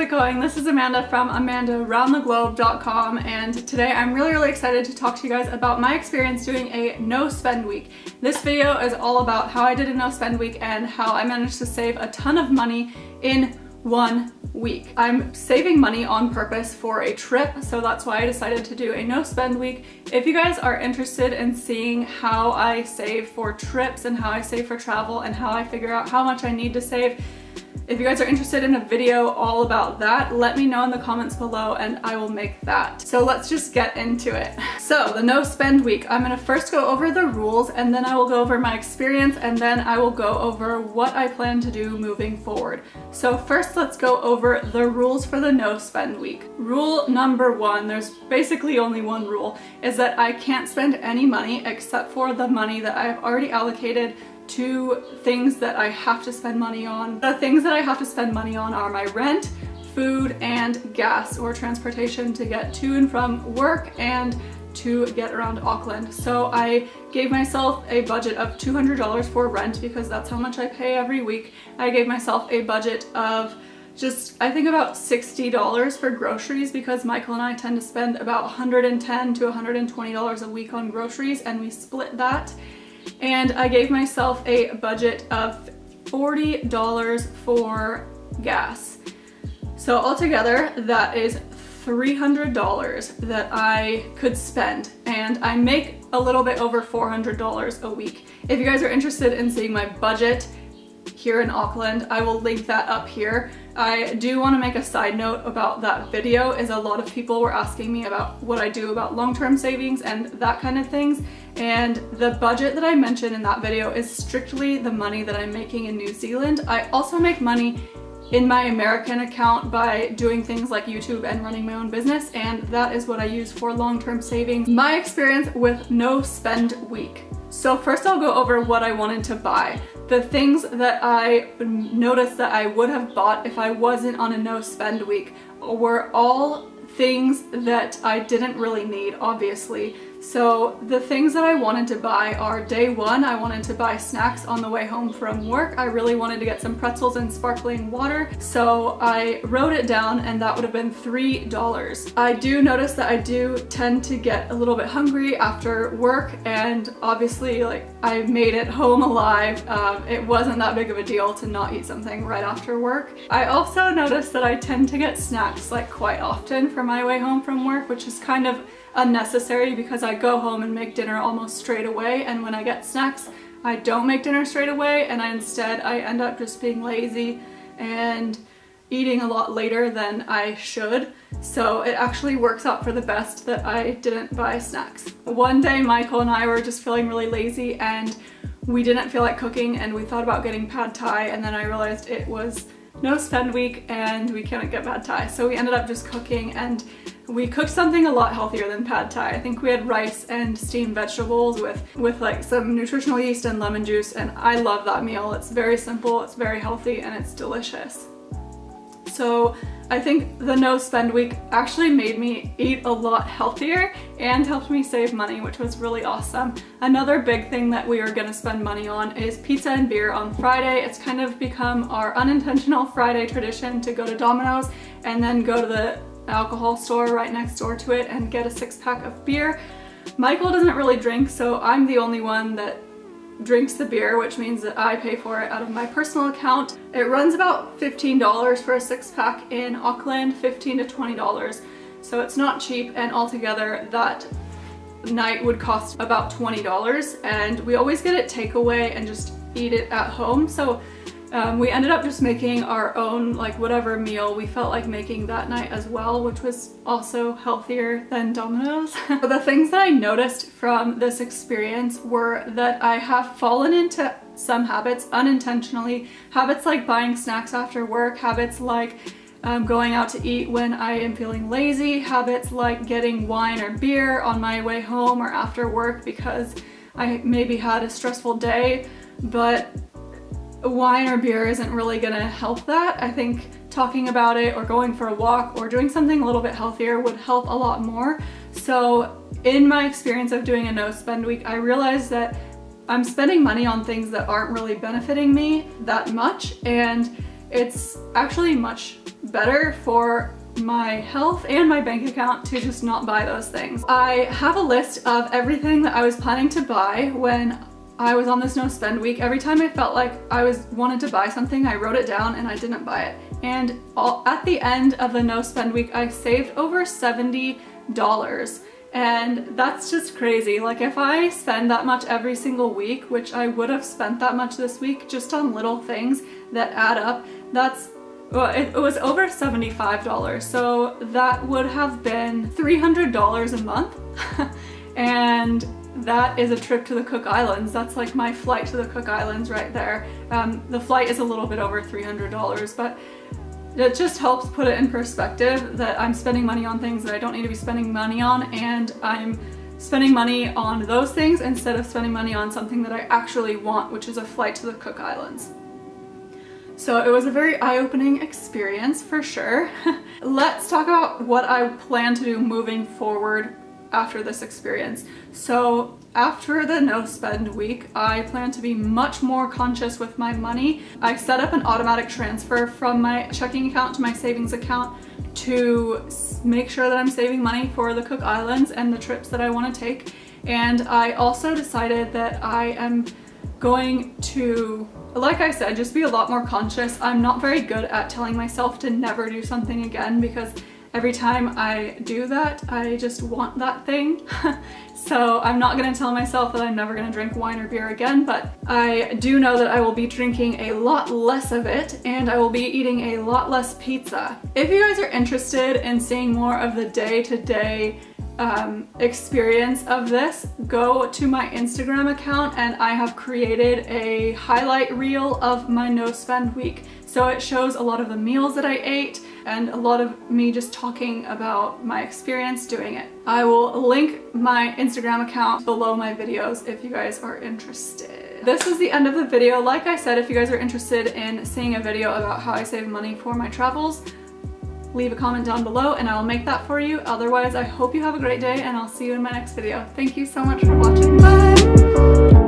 it going? This is Amanda from AmandaRoundTheGlobe.com, and today I'm really excited to talk to you guys about my experience doing a no spend week. This video is all about how I did a no spend week and how I managed to save a ton of money in 1 week. I'm saving money on purpose for a trip, so that's why I decided to do a no spend week. If you guys are interested in seeing how I save for trips and how I save for travel and how I figure out how much I need to save, if you guys are interested in a video all about that, let me know in the comments below and I will make that. So let's just get into it. So the no spend week, I'm gonna first go over the rules and then I will go over my experience and then I will go over what I plan to do moving forward. So first let's go over the rules for the no spend week. Rule number 1, there's basically only one rule, is that I can't spend any money except for the money that I've already allocated to things that I have to spend money on. The things that I have to spend money on are my rent, food, and gas or transportation to get to and from work and to get around Auckland. So I gave myself a budget of $200 for rent because that's how much I pay every week. I gave myself a budget of just, I think, about $60 for groceries because Michael and I tend to spend about $110 to $120 a week on groceries, and we split that. And I gave myself a budget of $40 for gas. So altogether, that is $300 that I could spend, and I make a little bit over $400 a week. If you guys are interested in seeing my budget here in Auckland, I will link that up here. I do want to make a side note about that video, is a lot of people were asking me about what I do about long-term savings and that kind of things, and the budget that I mentioned in that video is strictly the money that I'm making in New Zealand. I also make money in my American account by doing things like YouTube and running my own business, and that is what I use for long-term savings. My experience with no spend week. So first I'll go over what I wanted to buy. The things that I noticed that I would have bought if I wasn't on a no spend week were all things that I didn't really need, obviously. So the things that I wanted to buy are, day one, I wanted to buy snacks on the way home from work. I really wanted to get some pretzels and sparkling water, so I wrote it down and that would have been $3. I do notice that I do tend to get a little bit hungry after work, and obviously, like, I made it home alive. It wasn't that big of a deal to not eat something right after work. I also noticed that I tend to get snacks like quite often for my way home from work, which is kind of unnecessary because I go home and make dinner almost straight away, and when I get snacks I don't make dinner straight away, and I end up just being lazy and eating a lot later than I should. So it actually works out for the best that I didn't buy snacks. One day Michael and I were just feeling really lazy and we didn't feel like cooking, and we thought about getting pad thai, and then I realized it was no spend week and we can't get pad thai, so we ended up just cooking, and we cooked something a lot healthier than pad thai. I think we had rice and steamed vegetables with like some nutritional yeast and lemon juice, and I love that meal. It's very simple, it's very healthy, and it's delicious. So I think the no spend week actually made me eat a lot healthier and helped me save money, which was really awesome. Another big thing that we are gonna spend money on is pizza and beer on Friday. It's kind of become our unintentional Friday tradition to go to Domino's and then go to the alcohol store right next door to it and get a 6-pack of beer. Michael doesn't really drink, so I'm the only one that drinks the beer, which means that I pay for it out of my personal account. It runs about $15 for a 6-pack in Auckland, $15 to $20, so it's not cheap, and altogether that night would cost about $20, and we always get it takeaway and just eat it at home. So we ended up just making our own, like, whatever meal we felt like making that night as well, which was also healthier than Domino's. But the things that I noticed from this experience were that I have fallen into some habits unintentionally. Habits like buying snacks after work, habits like going out to eat when I am feeling lazy, habits like getting wine or beer on my way home or after work because I maybe had a stressful day, but wine or beer isn't really gonna help that. I think talking about it or going for a walk or doing something a little bit healthier would help a lot more. So in my experience of doing a no spend week, I realized that I'm spending money on things that aren't really benefiting me that much, and it's actually much better for my health and my bank account to just not buy those things. I have a list of everything that I was planning to buy when I was on this no spend week. Every time I felt like I wanted to buy something, I wrote it down and I didn't buy it. And at the end of the no spend week, I saved over $70. And that's just crazy. Like, if I spend that much every single week, which I would have spent that much this week just on little things that add up, well, it was over $75, so that would have been $300 a month. And that is a trip to the Cook Islands. That's like my flight to the Cook Islands right there. The flight is a little bit over $300, but it just helps put it in perspective that I'm spending money on things that I don't need to be spending money on, and I'm spending money on those things instead of spending money on something that I actually want, which is a flight to the Cook Islands. So it was a very eye-opening experience for sure. Let's talk about what I plan to do moving forward after this experience. So after the no spend week, I plan to be much more conscious with my money. I set up an automatic transfer from my checking account to my savings account to make sure that I'm saving money for the Cook Islands and the trips that I want to take. And I also decided that I am going to, like I said, just be a lot more conscious. I'm not very good at telling myself to never do something again, because every time I do that, I just want that thing. So I'm not gonna tell myself that I'm never gonna drink wine or beer again, but I do know that I will be drinking a lot less of it, and I will be eating a lot less pizza. If you guys are interested in seeing more of the day-to-day experience of this, go to my Instagram account, and I have created a highlight reel of my no spend week. So it shows a lot of the meals that I ate and a lot of me just talking about my experience doing it. I will link my Instagram account below my videos if you guys are interested. This is the end of the video. Like I said, if you guys are interested in seeing a video about how I save money for my travels, leave a comment down below and I will make that for you. Otherwise, I hope you have a great day and I'll see you in my next video. Thank you so much for watching. Bye!